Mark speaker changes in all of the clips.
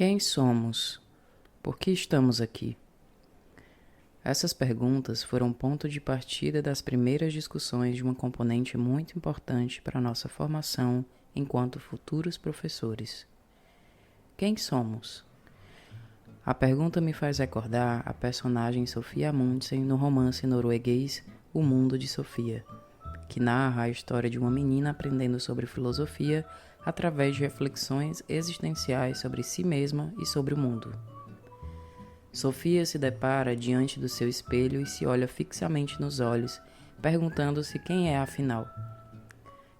Speaker 1: Quem somos? Por que estamos aqui? Essas perguntas foram ponto de partida das primeiras discussões de uma componente muito importante para a nossa formação enquanto futuros professores. Quem somos? A pergunta me faz recordar a personagem Sofia Amundsen no romance norueguês O Mundo de Sofia, que narra a história de uma menina aprendendo sobre filosofia através de reflexões existenciais sobre si mesma e sobre o mundo. Sofia se depara diante do seu espelho e se olha fixamente nos olhos, perguntando-se quem é afinal.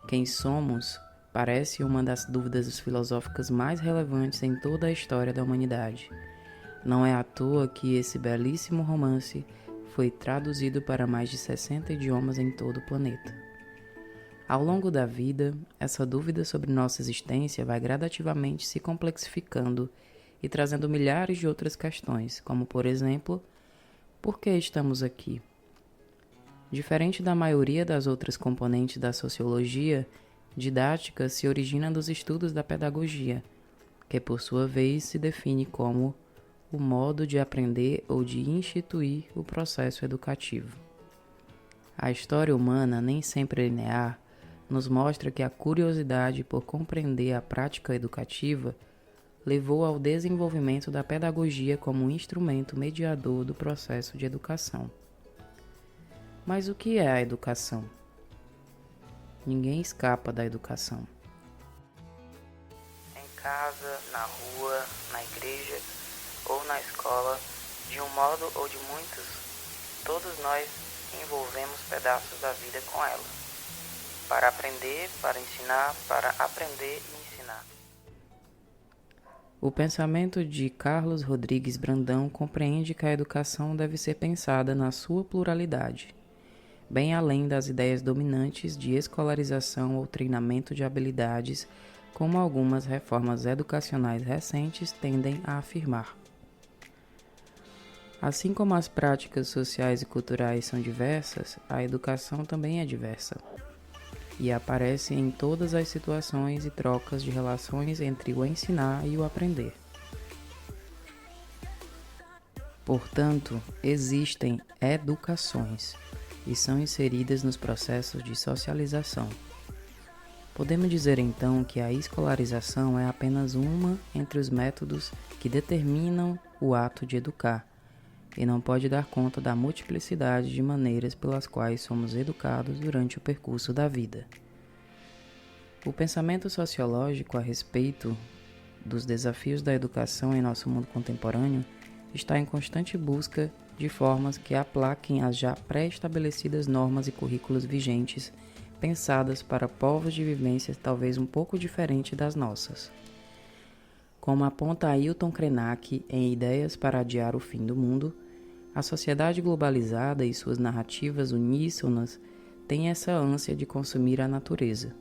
Speaker 1: Quem somos parece uma das dúvidas filosóficas mais relevantes em toda a história da humanidade. Não é à toa que esse belíssimo romance foi traduzido para mais de 60 idiomas em todo o planeta. Ao longo da vida, essa dúvida sobre nossa existência vai gradativamente se complexificando e trazendo milhares de outras questões, como, por exemplo, por que estamos aqui? Diferente da maioria das outras componentes da sociologia, didática se origina dos estudos da pedagogia, que por sua vez se define como o modo de aprender ou de instituir o processo educativo. A história humana, nem sempre linear, nos mostra que a curiosidade por compreender a prática educativa levou ao desenvolvimento da pedagogia como um instrumento mediador do processo de educação. Mas o que é a educação? Ninguém escapa da educação.
Speaker 2: Em casa, na rua, na igreja ou na escola, de um modo ou de muitos, todos nós envolvemos pedaços da vida com ela. Para aprender, para ensinar, para aprender e ensinar.
Speaker 1: O pensamento de Carlos Rodrigues Brandão compreende que a educação deve ser pensada na sua pluralidade, bem além das ideias dominantes de escolarização ou treinamento de habilidades, como algumas reformas educacionais recentes tendem a afirmar. Assim como as práticas sociais e culturais são diversas, a educação também é diversa e aparece em todas as situações e trocas de relações entre o ensinar e o aprender. Portanto, existem educações e são inseridas nos processos de socialização. Podemos dizer então que a escolarização é apenas uma entre os métodos que determinam o ato de educar, e não pode dar conta da multiplicidade de maneiras pelas quais somos educados durante o percurso da vida. O pensamento sociológico a respeito dos desafios da educação em nosso mundo contemporâneo está em constante busca de formas que aplaquem as já pré-estabelecidas normas e currículos vigentes, pensadas para povos de vivências talvez um pouco diferentes das nossas. Como aponta Ailton Krenak em Ideias para Adiar o Fim do Mundo, a sociedade globalizada e suas narrativas uníssonas têm essa ânsia de consumir a natureza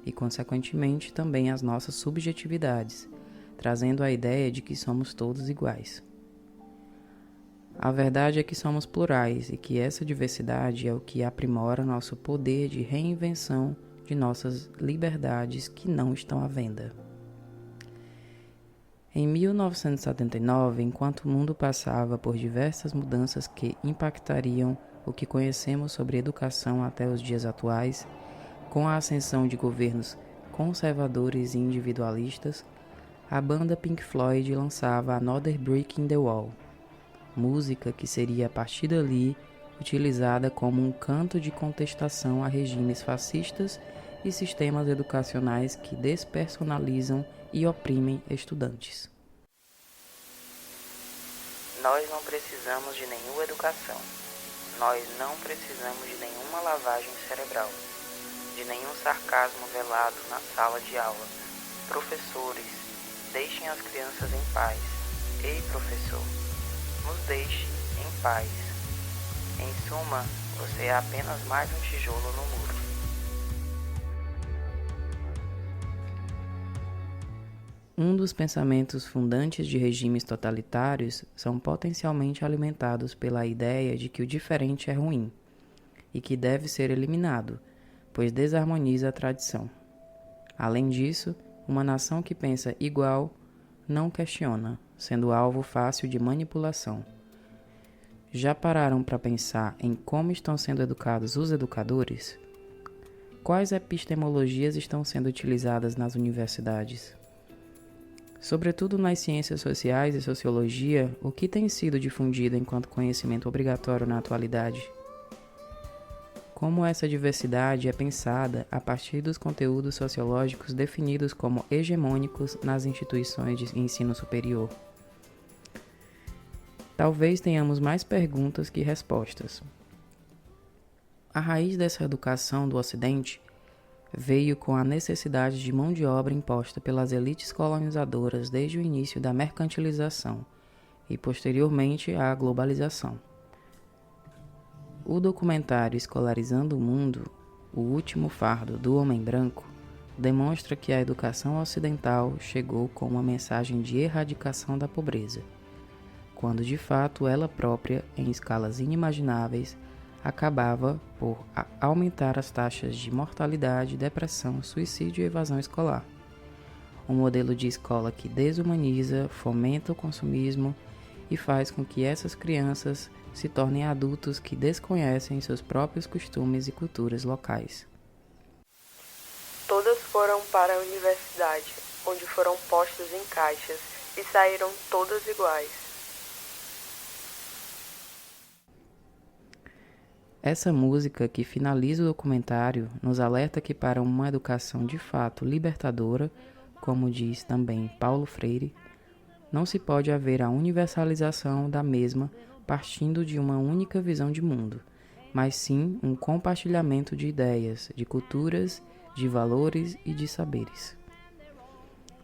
Speaker 1: e, consequentemente, também as nossas subjetividades, trazendo a ideia de que somos todos iguais. A verdade é que somos plurais e que essa diversidade é o que aprimora nosso poder de reinvenção de nossas liberdades que não estão à venda. Em 1979, enquanto o mundo passava por diversas mudanças que impactariam o que conhecemos sobre educação até os dias atuais, com a ascensão de governos conservadores e individualistas, a banda Pink Floyd lançava Another Brick in the Wall, música que seria a partir dali utilizada como um canto de contestação a regimes fascistas e sistemas educacionais que despersonalizam e oprimem estudantes.
Speaker 2: Nós não precisamos de nenhuma educação. Nós não precisamos de nenhuma lavagem cerebral, de nenhum sarcasmo velado na sala de aula. Professores, deixem as crianças em paz. Ei, professor, nos deixe em paz. Em suma, você é apenas mais um tijolo no muro.
Speaker 1: Um dos pensamentos fundantes de regimes totalitários são potencialmente alimentados pela ideia de que o diferente é ruim e que deve ser eliminado, pois desarmoniza a tradição. Além disso, uma nação que pensa igual não questiona, sendo alvo fácil de manipulação. Já pararam para pensar em como estão sendo educados os educadores? Quais epistemologias estão sendo utilizadas nas universidades? Sobretudo nas ciências sociais e sociologia, o que tem sido difundido enquanto conhecimento obrigatório na atualidade? Como essa diversidade é pensada a partir dos conteúdos sociológicos definidos como hegemônicos nas instituições de ensino superior? Talvez tenhamos mais perguntas que respostas. A raiz dessa educação do Ocidente veio com a necessidade de mão de obra imposta pelas elites colonizadoras desde o início da mercantilização e posteriormente à globalização. O documentário Escolarizando o Mundo, O Último Fardo do Homem Branco, demonstra que a educação ocidental chegou com uma mensagem de erradicação da pobreza, quando de fato ela própria, em escalas inimagináveis, acabava por aumentar as taxas de mortalidade, depressão, suicídio e evasão escolar. Um modelo de escola que desumaniza, fomenta o consumismo e faz com que essas crianças se tornem adultos que desconhecem seus próprios costumes e culturas locais.
Speaker 3: Todas foram para a universidade, onde foram postas em caixas e saíram todas iguais.
Speaker 1: Essa música que finaliza o documentário nos alerta que para uma educação de fato libertadora, como diz também Paulo Freire, não se pode haver a universalização da mesma partindo de uma única visão de mundo, mas sim um compartilhamento de ideias, de culturas, de valores e de saberes.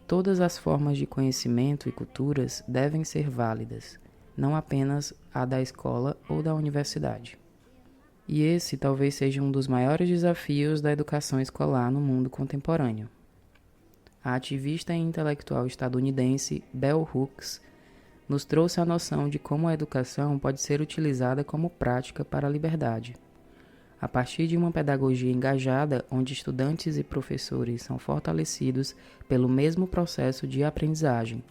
Speaker 1: Todas as formas de conhecimento e culturas devem ser válidas, não apenas a da escola ou da universidade. E esse talvez seja um dos maiores desafios da educação escolar no mundo contemporâneo. A ativista e intelectual estadunidense Bell Hooks nos trouxe a noção de como a educação pode ser utilizada como prática para a liberdade. A partir de uma pedagogia engajada, onde estudantes e professores são fortalecidos pelo mesmo processo de aprendizagem,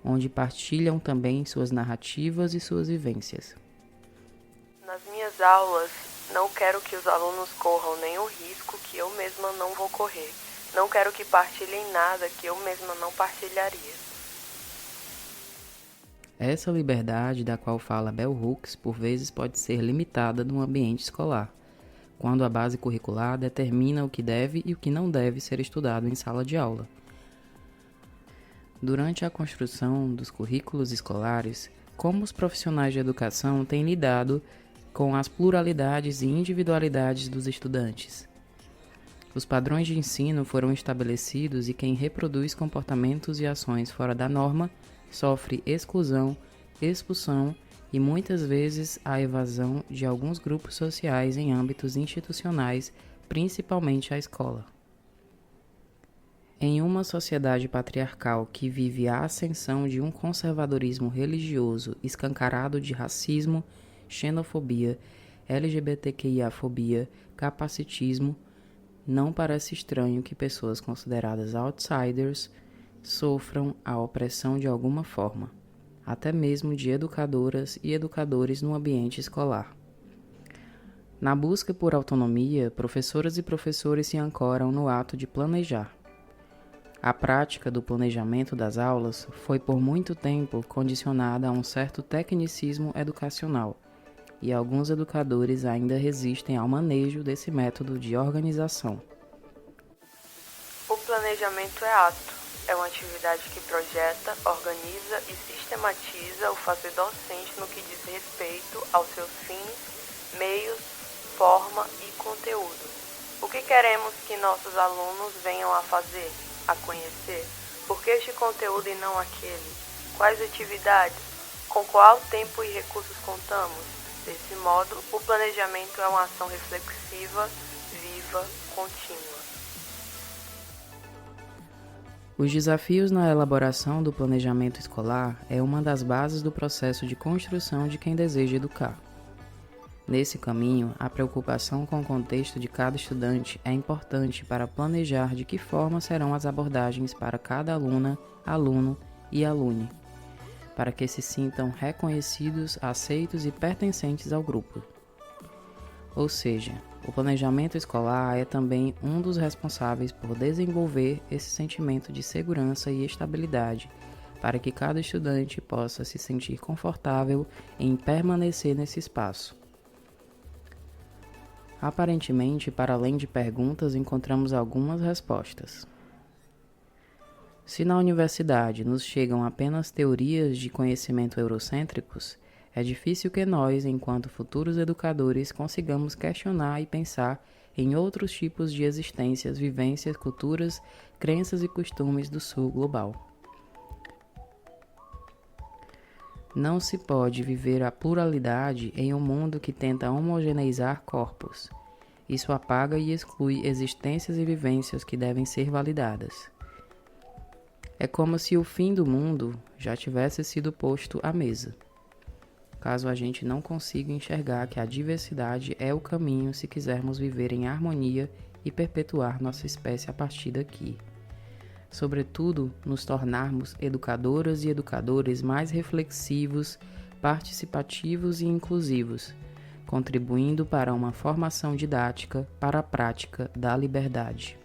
Speaker 1: onde partilham também suas narrativas e suas vivências.
Speaker 3: Nas minhas aulas, não quero que os alunos corram nenhum risco que eu mesma não vou correr. Não quero que partilhem nada que eu mesma não partilharia.
Speaker 1: Essa liberdade da qual fala Bell Hooks, por vezes pode ser limitada no ambiente escolar, quando a base curricular determina o que deve e o que não deve ser estudado em sala de aula. Durante a construção dos currículos escolares, como os profissionais de educação têm lidado com as pluralidades e individualidades dos estudantes? Os padrões de ensino foram estabelecidos e quem reproduz comportamentos e ações fora da norma sofre exclusão, expulsão e muitas vezes a evasão de alguns grupos sociais em âmbitos institucionais, principalmente a escola. Em uma sociedade patriarcal que vive a ascensão de um conservadorismo religioso escancarado de racismo, xenofobia, LGBTQIA-fobia, capacitismo, não parece estranho que pessoas consideradas outsiders sofram a opressão de alguma forma, até mesmo de educadoras e educadores no ambiente escolar. Na busca por autonomia, professoras e professores se ancoram no ato de planejar. A prática do planejamento das aulas foi por muito tempo condicionada a um certo tecnicismo educacional, e alguns educadores ainda resistem ao manejo desse método de organização.
Speaker 3: O planejamento é ato. É uma atividade que projeta, organiza e sistematiza o fazer docente no que diz respeito aos seus fins, meios, forma e conteúdo. O que queremos que nossos alunos venham a fazer, a conhecer? Por que este conteúdo e não aquele? Quais atividades? Com qual tempo e recursos contamos? Desse modo, o planejamento é uma ação reflexiva, viva, contínua.
Speaker 1: Os desafios na elaboração do planejamento escolar é uma das bases do processo de construção de quem deseja educar. Nesse caminho, a preocupação com o contexto de cada estudante é importante para planejar de que forma serão as abordagens para cada aluna, aluno e alune, para que se sintam reconhecidos, aceitos e pertencentes ao grupo. Ou seja, o planejamento escolar é também um dos responsáveis por desenvolver esse sentimento de segurança e estabilidade, para que cada estudante possa se sentir confortável em permanecer nesse espaço. Aparentemente, para além de perguntas, encontramos algumas respostas. Se na universidade nos chegam apenas teorias de conhecimento eurocêntricos, é difícil que nós, enquanto futuros educadores, consigamos questionar e pensar em outros tipos de existências, vivências, culturas, crenças e costumes do sul global. Não se pode viver a pluralidade em um mundo que tenta homogeneizar corpos. Isso apaga e exclui existências e vivências que devem ser validadas. É como se o fim do mundo já tivesse sido posto à mesa, caso a gente não consiga enxergar que a diversidade é o caminho se quisermos viver em harmonia e perpetuar nossa espécie a partir daqui. Sobretudo, nos tornarmos educadoras e educadores mais reflexivos, participativos e inclusivos, contribuindo para uma formação didática para a prática da liberdade.